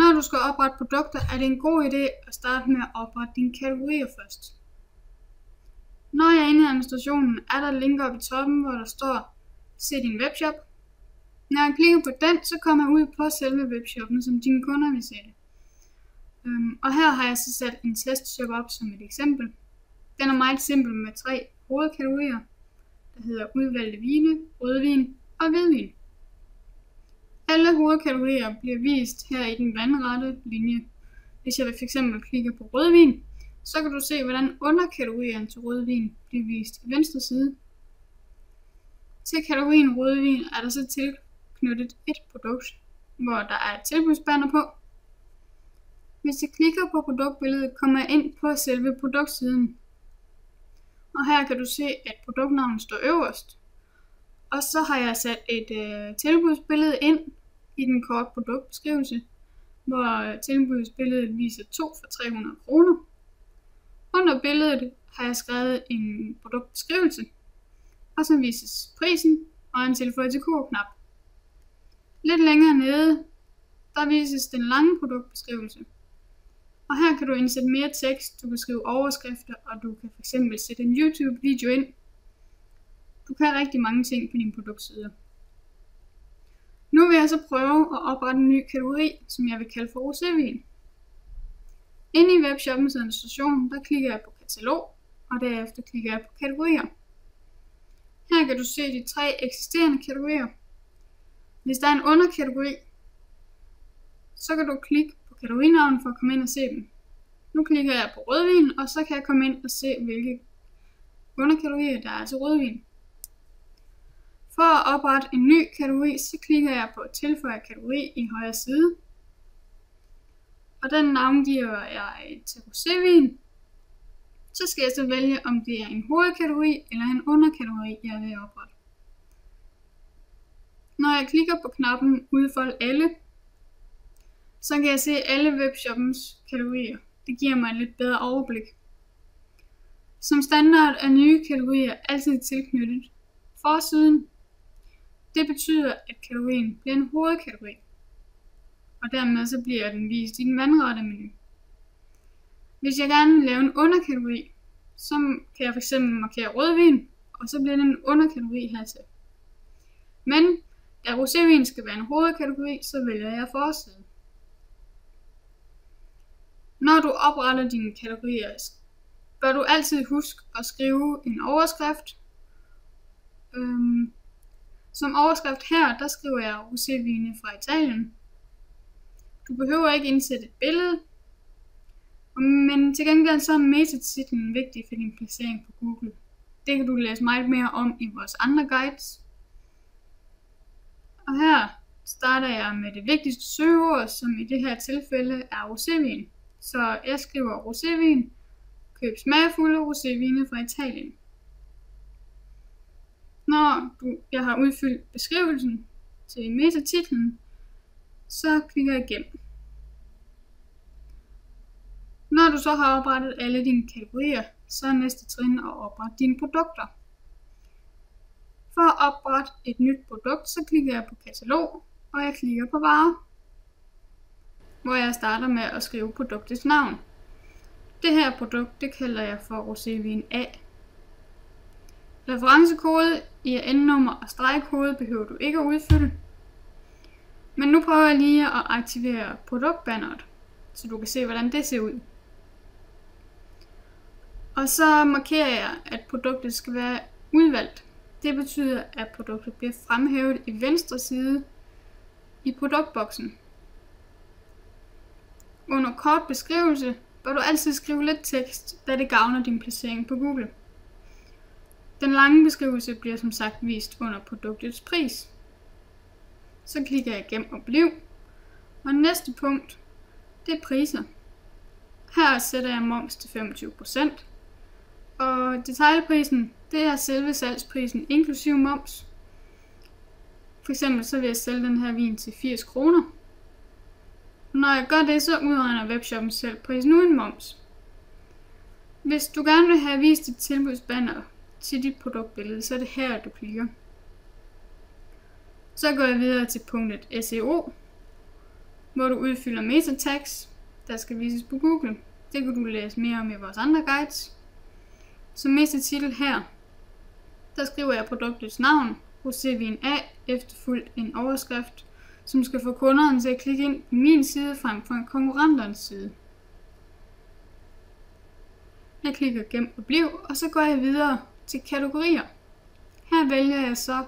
Når du skal oprette produkter, er det en god idé at starte med at oprette dine kategorier først. Når jeg er inde i administrationen, er der et link oppe i toppen, hvor der står Se din webshop. Når jeg klikker på den, så kommer jeg ud på selve webshoppen, som dine kunder vil se det. Og her har jeg så sat en testshop op som et eksempel. Den er meget simpel med 3 hovedkategorier, der hedder udvalgte vine, rødvin og hvidvin. Alle hovedkategorier bliver vist her i den vandrette linje. Hvis jeg fx klikker på rødvin, så kan du se, hvordan underkategorien til rødvin bliver vist i venstre side. Til kategorien rødvin er der så tilknyttet et produkt, hvor der er et tilbudsbanner på. Hvis jeg klikker på produktbilledet, kommer jeg ind på selve produktsiden. Og her kan du se, at produktnavnet står øverst. Og så har jeg sat et tilbudsbillede ind i den korte produktbeskrivelse, hvor tilbudsbilledet viser 2 for 300 kroner. Under billedet har jeg skrevet en produktbeskrivelse, og så vises prisen og en tilføje til kur-knap. Lidt længere nede, der vises den lange produktbeskrivelse. Og her kan du indsætte mere tekst, du kan skrive overskrifter, og du kan fx sætte en YouTube-video ind. Du kan rigtig mange ting på dine produktsider. Nu vil jeg så prøve at oprette en ny kategori, som jeg vil kalde for rosévin. Inde i webshoppens administration, der klikker jeg på katalog, og derefter klikker jeg på kategorier. Her kan du se de 3 eksisterende kategorier. Hvis der er en underkategori, så kan du klikke på kategorinavnet for at komme ind og se dem. Nu klikker jeg på rødvin, og så kan jeg komme ind og se, hvilke underkategorier der er til rødvin. For at oprette en ny kategori, så klikker jeg på tilføje kategori i højre side. Og den navngiver jeg til rosévin. Så skal jeg så vælge, om det er en hovedkategori eller en underkategori, jeg vil oprette. Når jeg klikker på knappen udfold alle, så kan jeg se alle webshoppens kategorier. Det giver mig et lidt bedre overblik. Som standard er nye kategorier altid tilknyttet forsiden. Det betyder, at kategorien bliver en hovedkategori, og dermed så bliver den vist i den vandrette menu. Hvis jeg gerne vil lave en underkategori, så kan jeg fx markere rødvin, og så bliver det en underkategori hertil. Men da rosévin skal være en hovedkategori, så vælger jeg forsiden. Når du opretter dine kategorier, bør du altid huske at skrive en overskrift. Som overskrift her, der skriver jeg rosévine fra Italien. Du behøver ikke indsætte et billede, men til gengæld så er metatitlen vigtig for din placering på Google. Det kan du læse meget mere om i vores andre guides. Og her starter jeg med det vigtigste søgeord, som i det her tilfælde er rosévin. Så jeg skriver rosévin, køb smagfulde rosévine fra Italien. Når jeg har udfyldt beskrivelsen til metatitlen, så klikker jeg igennem. Når du så har oprettet alle dine kategorier, så er næste trin at oprette dine produkter. For at oprette et nyt produkt, så klikker jeg på katalog, og jeg klikker på varer, hvor jeg starter med at skrive produktets navn. Det her produkt, det kalder jeg for rosévin A. Referencekode, ISN-nummer og stregkode behøver du ikke at udfylde. Men nu prøver jeg lige at aktivere produktbanneret, så du kan se, hvordan det ser ud. Og så markerer jeg, at produktet skal være udvalgt. Det betyder, at produktet bliver fremhævet i venstre side i produktboksen. Under kort beskrivelse bør du altid skrive lidt tekst, da det gavner din placering på Google. Den lange beskrivelse bliver som sagt vist under produktets pris. Så klikker jeg gem og bliv. Og næste punkt, det er priser. Her sætter jeg moms til 25%. Og detailprisen, det er selve salgsprisen inklusive moms. For eksempel så vil jeg sælge den her vin til 80 kroner. Når jeg gør det, så udregner webshoppen selv prisen uden moms. Hvis du gerne vil have vist et tilbudsbanner til dit produktbillede, så er det her, du klikker. Så går jeg videre til punktet SEO. hvor du udfylder meta-tags, der skal vises på Google. Det kan du læse mere om i vores andre guides. Som meta-titel her, der skriver jeg produktets navn, rosévin A, efterfulgt en overskrift, som skal få kunderne til at klikke ind på min side frem for en konkurrenternes side. Jeg klikker gem og bliv, og så går jeg videre til kategorier. Her vælger jeg så,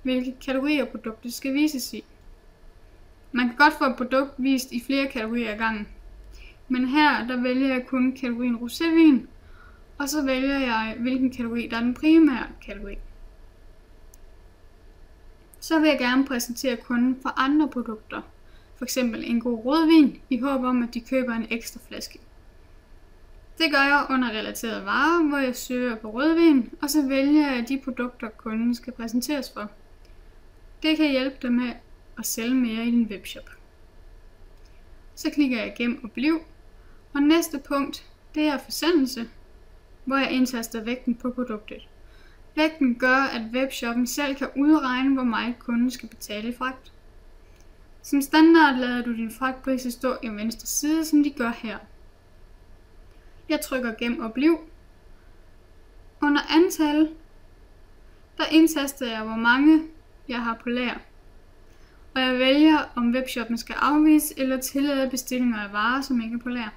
hvilke kategorier produktet skal vises i. Man kan godt få et produkt vist i flere kategorier ad gangen. Men her der vælger jeg kun kategorien rosévin, og så vælger jeg, hvilken kategori der er den primære kategori. Så vil jeg gerne præsentere kunden for andre produkter, f.eks. en god rødvin, i håb om, at de køber en ekstra flaske. Det gør jeg under relaterede varer, hvor jeg søger på rødvin, og så vælger jeg de produkter, kunden skal præsenteres for. Det kan hjælpe dig med at sælge mere i din webshop. Så klikker jeg gem og bliv, og næste punkt, det er forsendelse, hvor jeg indtaster vægten på produktet. Vægten gør, at webshoppen selv kan udregne, hvor meget kunden skal betale i fragt. Som standard lader du din fragtpris stå i venstre side, som de gør her. Jeg trykker gem og bliv. Under antal, der indtaster jeg, hvor mange jeg har på lager. Og jeg vælger, om webshoppen skal afvise eller tillade bestillinger af varer, som ikke er på lager.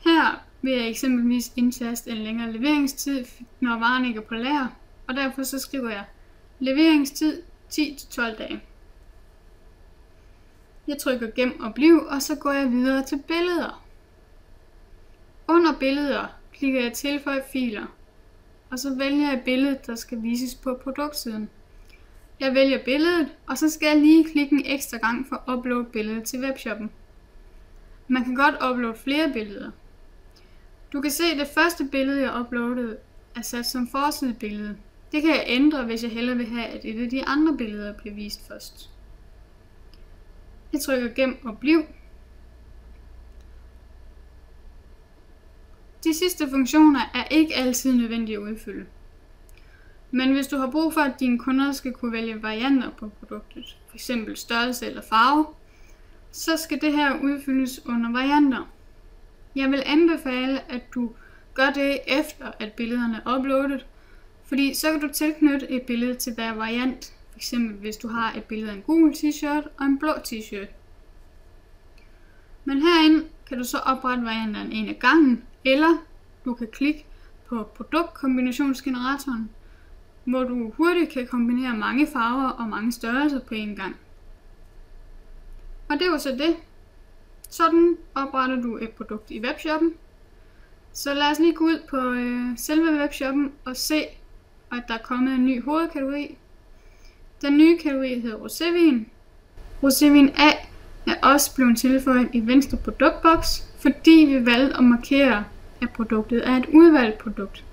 Her vil jeg eksempelvis indtaste en længere leveringstid, når varen ikke er på lager, og derfor så skriver jeg leveringstid 10-12 dage. Jeg trykker gem og bliv, og så går jeg videre til billeder. Under billeder klikker jeg tilføj filer, og så vælger jeg billedet, der skal vises på produktsiden. Jeg vælger billedet, og så skal jeg lige klikke en ekstra gang for at uploade billedet til webshoppen. Man kan godt uploade flere billeder. Du kan se, at det første billede, jeg uploadede, er sat som forsidebillede. Det kan jeg ændre, hvis jeg hellere vil have, at et af de andre billeder bliver vist først. Jeg trykker gem og bliv. De sidste funktioner er ikke altid nødvendige at udfylde. Men hvis du har brug for, at dine kunder skal kunne vælge varianter på produktet, f.eks. størrelse eller farve, så skal det her udfyldes under varianter. Jeg vil anbefale, at du gør det efter, at billederne er uploadet, fordi så kan du tilknytte et billede til hver variant, f.eks. hvis du har et billede af en gul t-shirt og en blå t-shirt. Men herinde kan du så oprette varianterne en af gangen, eller du kan klikke på produktkombinationsgeneratoren, hvor du hurtigt kan kombinere mange farver og mange størrelser på en gang. Og det var så det. Sådan opretter du et produkt i webshoppen. Så lad os lige gå ud på selve webshoppen og se, at der er kommet en ny hovedkategori. Den nye kategori hedder rosévin. Rosévin A er også blevet tilføjet i venstre produktboks, fordi vi valgte at markere, at produktet er et udvalgt produkt.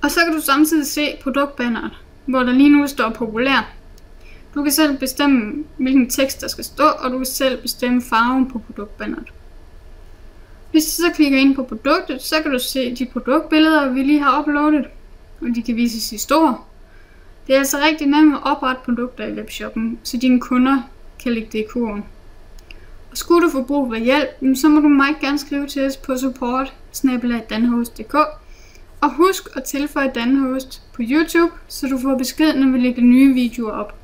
Og så kan du samtidig se produktbanneret, hvor der lige nu står populær. Du kan selv bestemme, hvilken tekst der skal stå, og du kan selv bestemme farven på produktbanneret. Hvis du så klikker ind på produktet, så kan du se de produktbilleder, vi lige har uploadet, og de kan vises i stor. Det er altså rigtig nemt at oprette produkter i webshoppen, så dine kunder kan lægge det i kurven. Og skulle du få brug for hjælp, så må du meget gerne skrive til os på support@danhost.dk. Og husk at tilføje Danhost på YouTube, så du får besked, når vi lægger nye videoer op.